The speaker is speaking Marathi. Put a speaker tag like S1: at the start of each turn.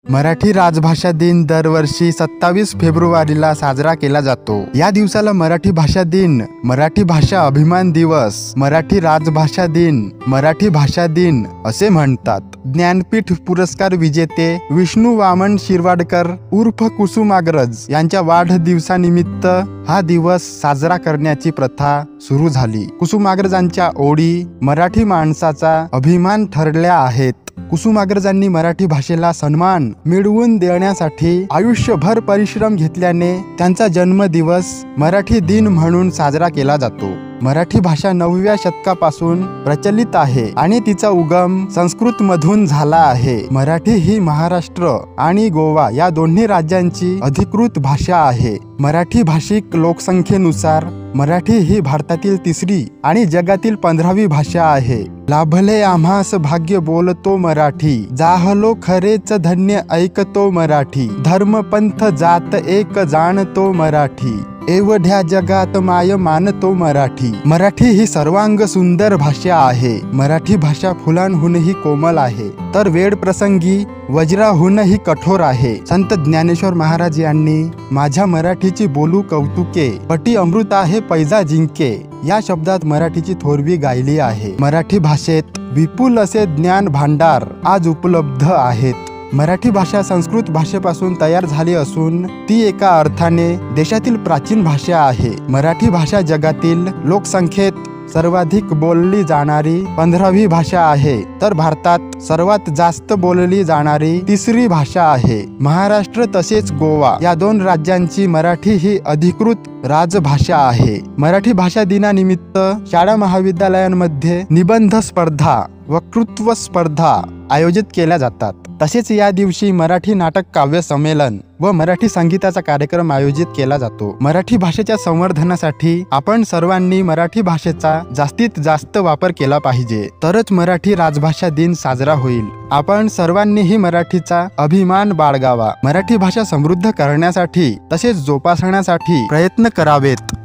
S1: मराठी राजभाषा दिन दरवर्षी 27 फेब्रुवारीला साजरा केला जातो। या दिवसाला मराठी भाषा दिन, मराठी भाषा अभिमान दिवस, मराठी राजभाषा दिन, मराठी भाषा दिन असे म्हणतात। ज्ञानपीठ पुरस्कार विजेते विष्णू वामन शिरवाडकर उर्फ कुसुमाग्रज यांच्या वाढदिवसानिमित्त हा दिवस साजरा करण्याची प्रथा सुरू झाली। कुसुमाग्रजांच्या ओळी मराठी माणसाचा अभिमान ठरल्या आहेत। कुसुमाग्रजांनी मराठी भाषेला सन्मान मिळवून देण्यासाठी आयुष्यभर परिश्रम घेतल्याने त्यांचा जन्मदिवस मराठी दिन म्हणून साजरा केला जातो। मराठी भाषा 9व्या शतकापासून प्रचलित आहे आणि तिचा उगम संस्कृत मधून झाला आहे। मराठी ही महाराष्ट्र आणि गोवा या दोन्ही राज्यांची अधिकृत भाषा आहे। मराठी भाषिक लोकसंख्येनुसार मराठी ही भारतातील 3री आणि जगातील 15वी भाषा आहे। लाभले आम्हास भाग्य बोलतो मराठी, जाहलो खरेच धन्य ऐकतो मराठी, धर्म पंथ जात एक जाणतो मराठी, एवढ्या जगात माय मानतो मराठी। मराठी ही सर्वांग सुंदर भाषा आहे। मराठी भाषा फुलांहूनही कोमल आहे, तर वेळ प्रसंगी वज्राहूनही कठोर आहे। संत ज्ञानेश्वर महाराज यांनी माझ्या मराठीची बोलू कौतुके, पटी अमृत आहे पैजा जिंके या शब्दात मराठीची थोरवी गायली आहे। मराठी भाषेत विपुल असे ज्ञान भांडार आज उपलब्ध आहेत। मराठी भाषा संस्कृत भाषेपासून तयार झाली असून ती एका अर्थाने देशातील प्राचीन भाषा आहे। मराठी भाषा जगातील लोकसंख्येत सर्वाधिक बोलली जाणारी 15वी भाषा आहे, तर भारतात सर्वात जास्त बोलली जाणारी 3री भाषा आहे। महाराष्ट्र तसेच गोवा या 2 राज्यांची मराठी ही अधिकृत राजभाषा आहे। मराठी भाषा दिनानिमित्त शाळा महाविद्यालयांमध्ये निबंध स्पर्धा, वक्तृत्व स्पर्धा आयोजित केल्या जातात। तसेच या दिवशी मराठी नाटक काव्य संमेलन व मराठी संगीताचा कार्यक्रम आयोजित केला जातो। मराठी भाषेच्या संवर्धनासाठी आपण सर्वांनी मराठी भाषेचा जास्तीत जास्त वापर केला पाहिजे, तरच मराठी राजभाषा दिन साजरा होईल। आपण सर्वांनीही मराठीचा अभिमान बाळगावा, मराठी भाषा समृद्ध करण्यासाठी तसेच जोपासण्यासाठी प्रयत्न करावेत।